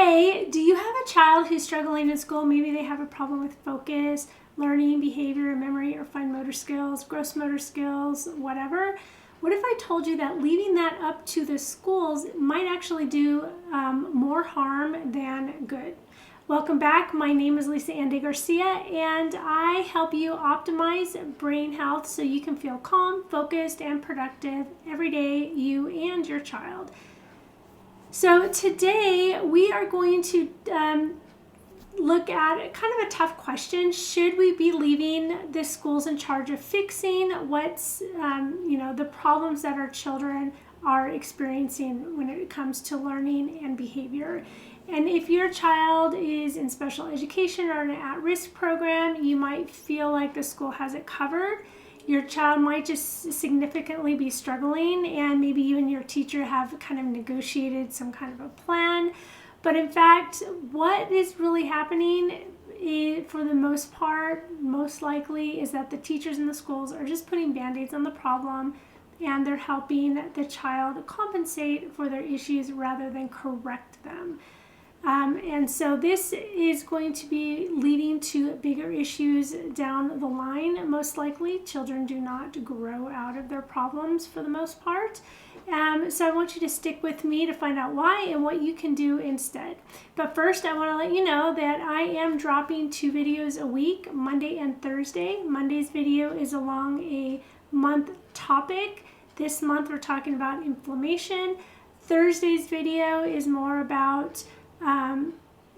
Hey, do you have a child who's struggling in school? Maybe they have a problem with focus, learning, behavior, memory, or fine motor skills, gross motor skills, whatever. What if I told you that leaving that up to the schools might actually do more harm than good? Welcome back. My name is 𝐬𝐮𝐬𝐫𝐞𝐿, and I help you optimize brain health so you can feel calm, focused, and productive every day, you and your child. So today we are going to look at kind of a tough question. Should we be leaving the schools in charge of fixing what's, the problems that our children are experiencing when it comes to learning and behavior? And if your child is in special education or in an at-risk program, you might feel like the school has it covered. Your child might just significantly be struggling, and maybe you and your teacher have kind of negotiated some kind of a plan. But in fact, what is really happening for the most part, most likely, is that the teachers in the schools are just putting band-aids on the problem, and they're helping the child compensate for their issues rather than correct them. And so this is going to be leading to bigger issues down the line. Most likely, children do not grow out of their problems for the most part. So I want you to stick with me to find out why and what you can do instead. But first, I want to let you know that I am dropping 2 videos a week, Monday and Thursday. Monday's video is along a month topic. This month, we're talking about inflammation. Thursday's video is more about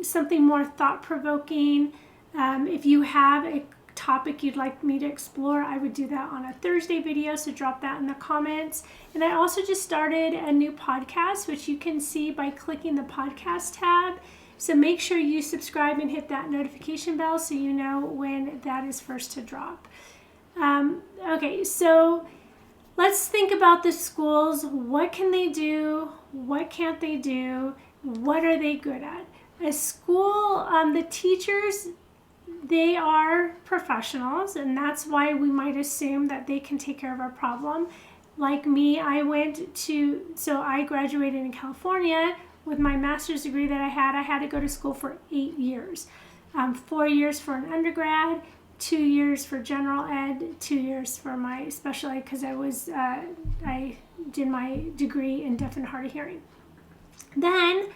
something more thought-provoking. If you have a topic you'd like me to explore, I would do that on a Thursday video, so drop that in the comments. And I also just started a new podcast, which you can see by clicking the podcast tab. So make sure you subscribe and hit that notification bell so you know when that is first to drop. Okay, so let's think about the schools. What can they do? What can't they do? What are they good at? A school, the teachers, they are professionals, and that's why we might assume that they can take care of our problem. Like me, I graduated in California with my master's degree that I had to go to school for 8 years. 4 years for an undergrad, 2 years for general ed, 2 years for my special ed, because I did my degree in deaf and hard of hearing. Then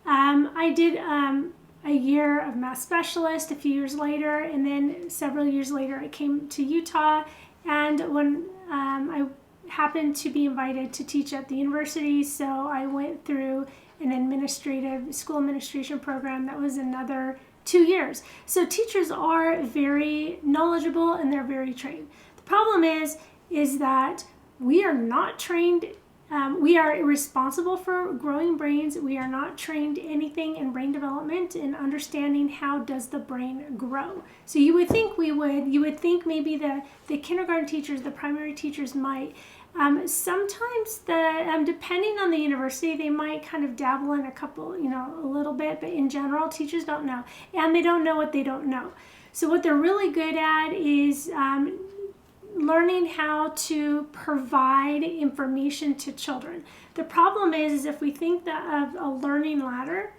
I did a year of math specialist a few years later, and then several years later I came to Utah, and when I happened to be invited to teach at the university, so I went through an school administration program that was another 2 years. So teachers are very knowledgeable and they're very trained. The problem is that we are not trained. We are responsible for growing brains. We are not trained anything in brain development and understanding how does the brain grow. So you would think you would think maybe the kindergarten teachers, the primary teachers might. Sometimes depending on the university, they might kind of dabble in a little bit, but in general, teachers don't know. And they don't know what they don't know. So what they're really good at is learning how to provide information to children. The problem is if we think of a learning ladder,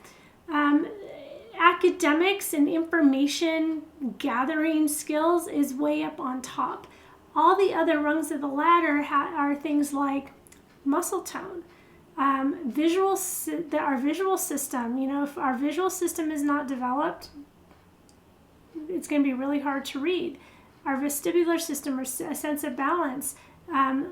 academics and information gathering skills is way up on top. All the other rungs of the ladder are things like muscle tone, our visual system. If our visual system is not developed, it's going to be really hard to read. Our vestibular system, or a sense of balance, a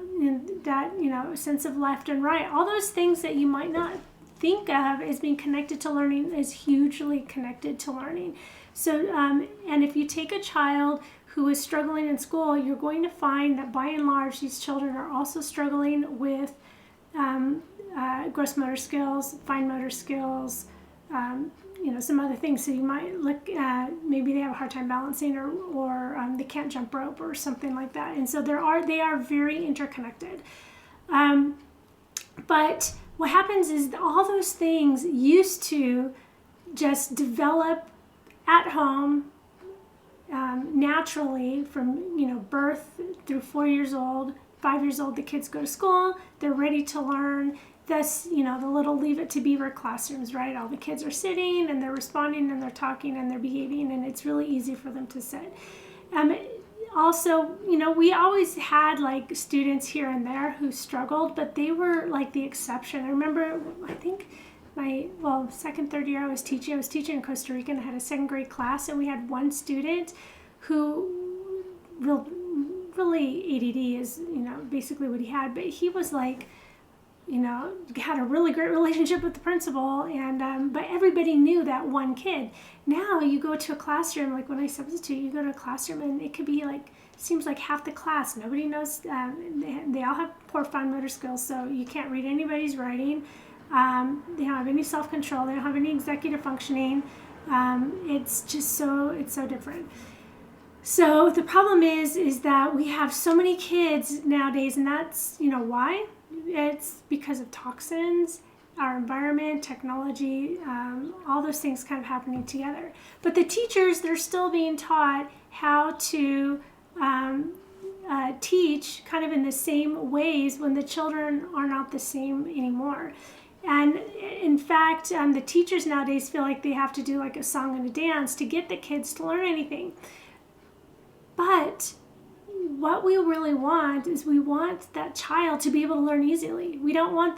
sense of left and right, all those things that you might not think of as being connected to learning is hugely connected to learning. So, and if you take a child who is struggling in school, you're going to find that by and large, these children are also struggling with gross motor skills, fine motor skills, some other things. So you might look at maybe they have a hard time balancing, or they can't jump rope or something like that. And so they are very interconnected. But what happens is all those things used to just develop at home naturally from birth through 4 years old. 5 years old, the kids go to school. They're ready to learn. this, the little Leave It to Beaver classrooms, right? All the kids are sitting and they're responding and they're talking and they're behaving, and it's really easy for them to sit. Also, we always had like students here and there who struggled, but they were like the exception. I remember, I think second, third year I was teaching in Costa Rica, and I had a second grade class, and we had one student who really ADD is, basically what he had, but he was like, had a really great relationship with the principal, and but everybody knew that one kid. Now you go to a classroom, like when I substitute, you go to a classroom and it could be like, seems like half the class, nobody knows, they all have poor fine motor skills, so you can't read anybody's writing. They don't have any self-control, they don't have any executive functioning. It's so different. So the problem is that we have so many kids nowadays, and that's, why? It's because of toxins, our environment, technology, all those things kind of happening together. But the teachers, they're still being taught how to teach kind of in the same ways when the children are not the same anymore. And in fact, the teachers nowadays feel like they have to do like a song and a dance to get the kids to learn anything. But what we really want is we want that child to be able to learn easily. We don't want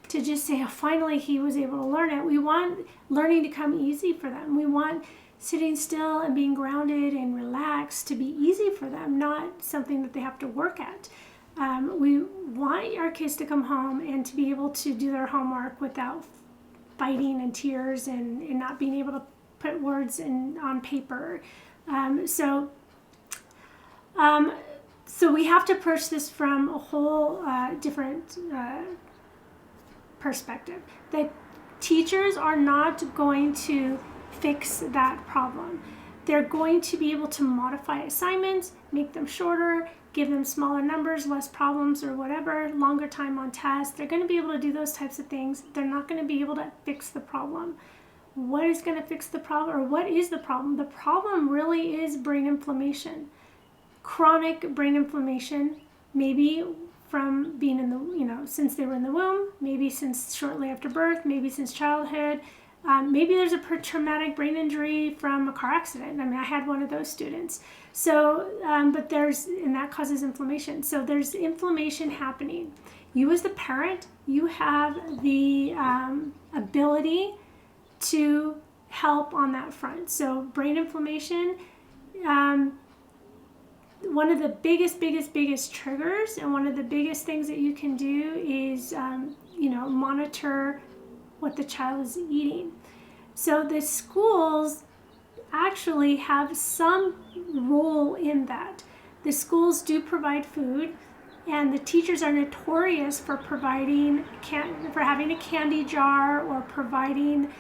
to just say, oh, finally he was able to learn it. We want learning to come easy for them. We want sitting still and being grounded and relaxed to be easy for them, not something that they have to work at. We want our kids to come home and to be able to do their homework without fighting and tears and not being able to put words on paper. So we have to approach this from a whole different perspective. That teachers are not going to fix that problem. They're going to be able to modify assignments, make them shorter, give them smaller numbers, less problems or whatever, longer time on task. They're going to be able to do those types of things. They're not going to be able to fix the problem. What is going to fix the problem, or what is the problem? The problem really is brain inflammation. Chronic brain inflammation, maybe from being in the, since they were in the womb, maybe since shortly after birth, maybe since childhood. Maybe there's a traumatic brain injury from a car accident. I mean, I had one of those students. So, but and that causes inflammation. So there's inflammation happening. You as the parent, you have the ability to help on that front. So brain inflammation, one of the biggest triggers, and one of the biggest things that you can do is, monitor what the child is eating. So the schools actually have some role in that. The schools do provide food, and the teachers are notorious for having a candy jar or providing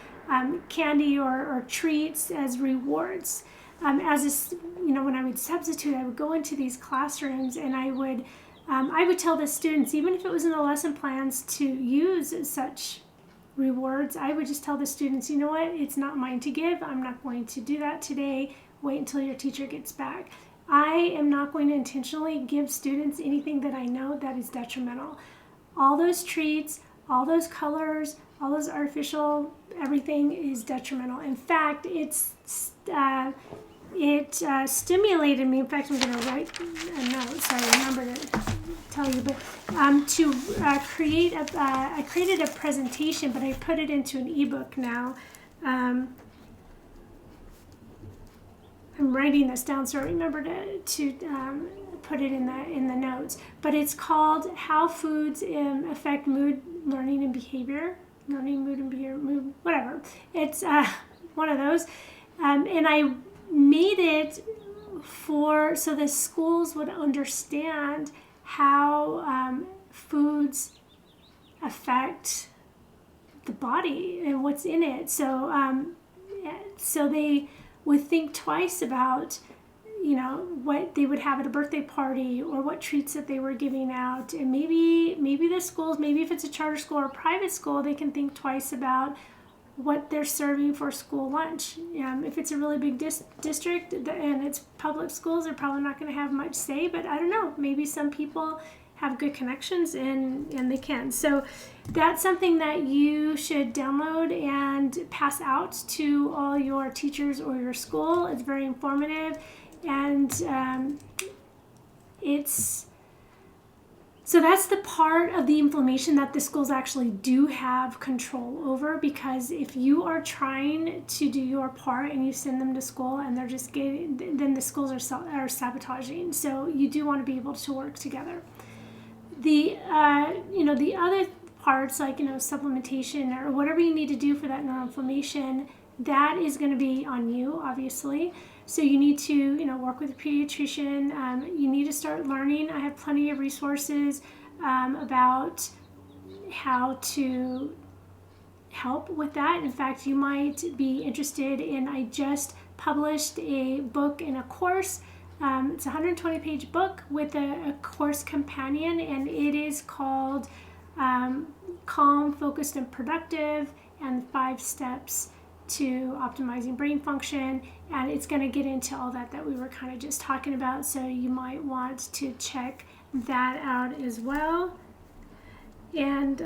candy or treats as rewards. When I would substitute, I would go into these classrooms and I would tell the students, even if it was in the lesson plans, to use such rewards. I would just tell the students, you know what, it's not mine to give. I'm not going to do that today. Wait until your teacher gets back. I am not going to intentionally give students anything that I know that is detrimental. All those treats, all those colors, all those artificial, everything is detrimental. In fact, it stimulated me. In fact, I'm going to write a note so I remember to tell you. But I created a presentation, but I put it into an ebook now. I'm writing this down so I remember to put it in the notes. But it's called How Foods Affect Mood, Learning, and Behavior. Learning, mood, and behavior, mood, whatever. It's one of those. And I made it so the schools would understand how foods affect the body and what's in it. So they would think twice about, what they would have at a birthday party or what treats that they were giving out. And maybe the schools, maybe if it's a charter school or a private school, they can think twice about what they're serving for school lunch. If it's a really big district and it's public schools, they're probably not going to have much say, but I don't know. Maybe some people have good connections, and they can. So that's something that you should download and pass out to all your teachers or your school. It's very informative, and so that's the part of the inflammation that the schools actually do have control over, because if you are trying to do your part and you send them to school and they're just getting, then the schools are sabotaging. So you do want to be able to work together. The the other parts, like supplementation or whatever you need to do for that neuroinflammation, that is going to be on you, obviously. So you need to, work with a pediatrician. You need to start learning. I have plenty of resources about how to help with that. In fact, you might be interested in, I just published a book and a course. It's a 120-page book with a course companion, and it is called Calm, Focused, and Productive, and 5 Steps to Optimizing Brain Function. And it's going to get into all that we were kind of just talking about, so you might want to check that out as well. And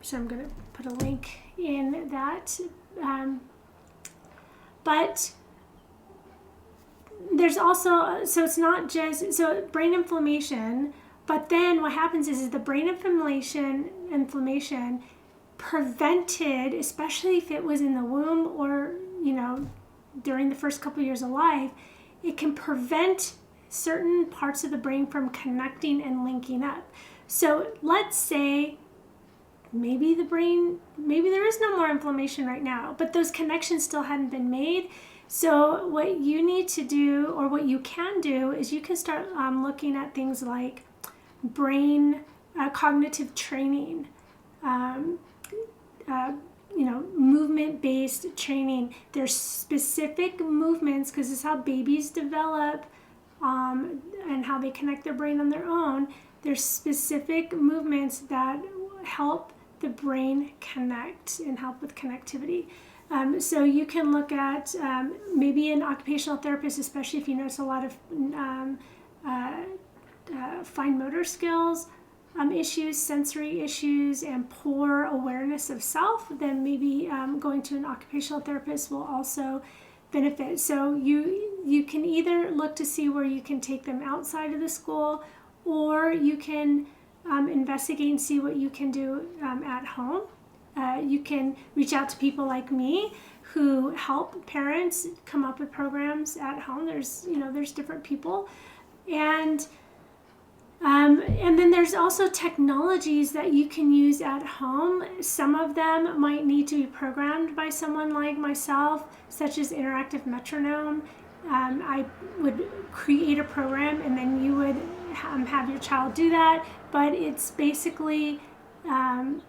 so I'm going to put a link in that. But there's also, so it's not just, so brain inflammation, but then what happens is the brain inflammation prevented, especially if it was in the womb or, during the first couple of years of life, it can prevent certain parts of the brain from connecting and linking up. So let's say maybe there is no more inflammation right now, but those connections still hadn't been made. So what you need to do, or what you can do, is you can start looking at things like brain cognitive training, movement-based training. There's specific movements, because this is how babies develop and how they connect their brain on their own. There's specific movements that help the brain connect and help with connectivity. So you can look at maybe an occupational therapist, especially if you notice a lot of fine motor skills issues, sensory issues, and poor awareness of self, then maybe going to an occupational therapist will also benefit. So you can either look to see where you can take them outside of the school, or you can investigate and see what you can do at home. You can reach out to people like me who help parents come up with programs at home. There's different people, and then there's also technologies that you can use at home. Some of them might need to be programmed by someone like myself, such as interactive metronome. I would create a program, and then you would have your child do that. But it's basically, I'm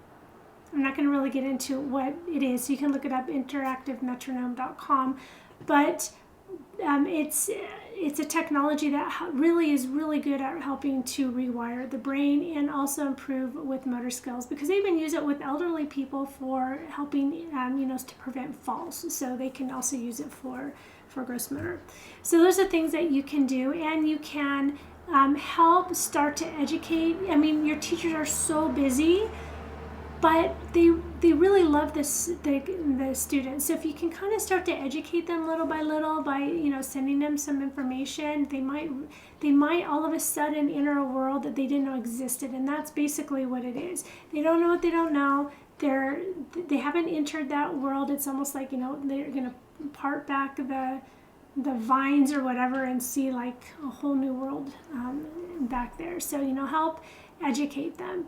not going to really get into what it is. So you can look it up, interactivemetronome.com. But it's a technology that really is really good at helping to rewire the brain and also improve with motor skills, because they even use it with elderly people for helping, to prevent falls. So they can also use it for gross motor. So those are things that you can do, and you can help start to educate. I mean, your teachers are so busy, but they really love the students. So if you can kind of start to educate them little by little by sending them some information, they might all of a sudden enter a world that they didn't know existed, and that's basically what it is. They don't know what they don't know. They haven't entered that world. It's almost like they're gonna part back the vines or whatever and see like a whole new world back there. So help educate them.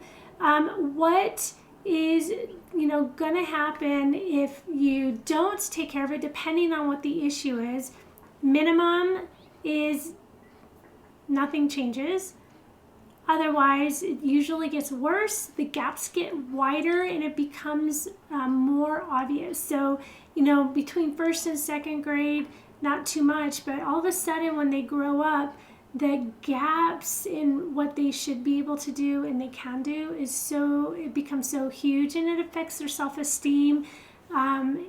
What is going to happen if you don't take care of it, depending on what the issue is? Minimum is nothing changes. Otherwise, it usually gets worse. The gaps get wider, and it becomes more obvious. So between first and second grade, not too much, but all of a sudden when they grow up, the gaps in what they should be able to do and they can do it becomes so huge, and it affects their self-esteem. And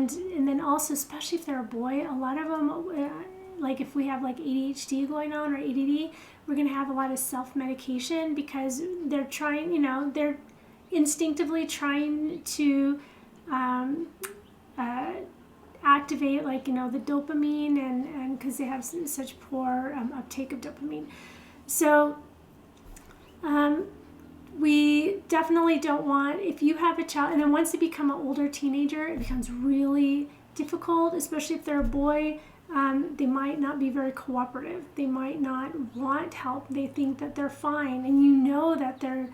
then also, especially if they're a boy, a lot of them, like if we have like ADHD going on or ADD, We're going to have a lot of self-medication because they're trying, you know, they're instinctively trying to activate, like, you know, the dopamine, and because they have such poor uptake of dopamine. So we definitely don't want, if you have a child, and then once they become an older teenager, it becomes really difficult, especially if they're a boy. They might not be very cooperative. They might not want help. They think that they're fine, and you know that they're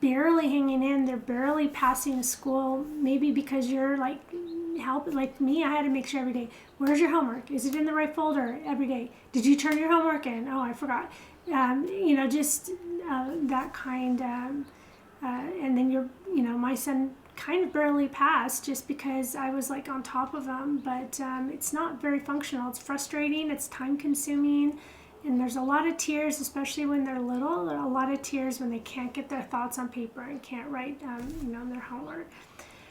barely hanging in. They're barely passing school. Maybe because you're like like me, I had to make sure every day. Where's your homework? Is it in the right folder? Every day. Did you turn your homework in? Oh, I forgot. You know, just that kind. And then my son kind of barely passed just because I was like on top of them, but it's not very functional. It's frustrating, it's time consuming, and there's a lot of tears, especially when they're little. There are a lot of tears when they can't get their thoughts on paper and can't write their homework.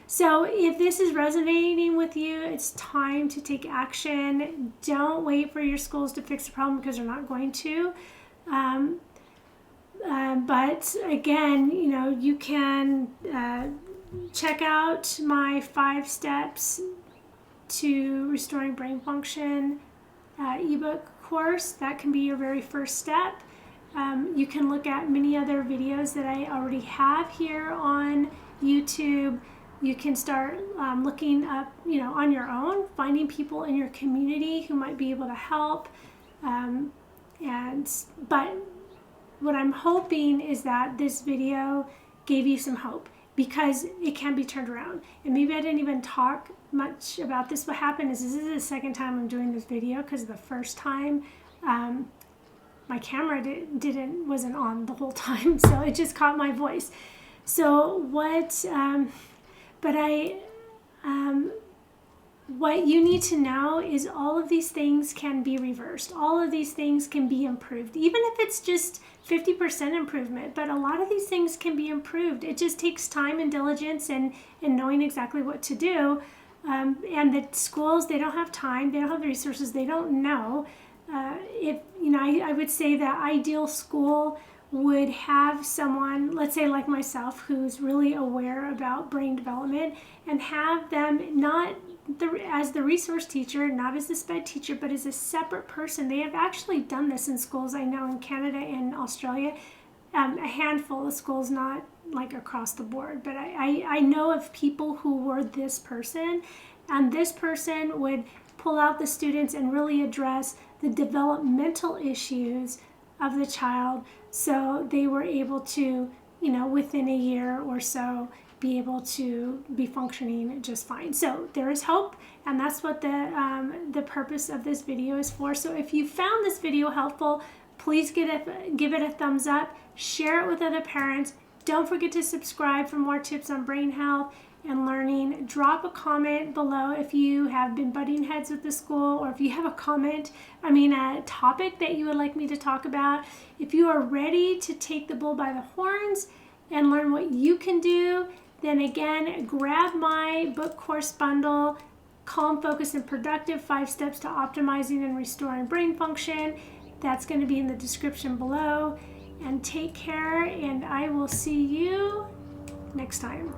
So if this is resonating with you, it's time to take action. Don't wait for your schools to fix the problem, because they're not going to. But again, you can check out my 5 steps to restoring brain function ebook course. That can be your very first step. You can look at many other videos that I already have here on YouTube. You can start looking up, on your own, finding people in your community who might be able to help. But what I'm hoping is that this video gave you some hope, because it can be turned around. And maybe I didn't even talk much about this. What happened is, this is the second time I'm doing this video, because the first time my camera wasn't on the whole time, so it just caught my voice. So what you need to know is all of these things can be reversed. All of these things can be improved, even if it's just 50% improvement. But a lot of these things can be improved. It just takes time and diligence and knowing exactly what to do. And the schools, they don't have time, they don't have the resources, they don't know. I would say that ideal school would have someone, let's say like myself, who's really aware about brain development, and have them not as the resource teacher, not as the SPED teacher, but as a separate person. They have actually done this in schools I know in Canada and Australia, a handful of schools, not like across the board, but I know of people who were this person, and this person would pull out the students and really address the developmental issues of the child, so they were able to, within a year or so, be able to be functioning just fine. So there is hope, and that's what the purpose of this video is for. So if you found this video helpful, please give it a thumbs up, share it with other parents. Don't forget to subscribe for more tips on brain health and learning. Drop a comment below if you have been butting heads with the school, or if you have a topic that you would like me to talk about. If you are ready to take the bull by the horns and learn what you can do, then again, grab my book course bundle, Calm, Focused, and Productive, 5 Steps to Optimizing and Restoring Brain Function. That's going to be in the description below. And take care, and I will see you next time.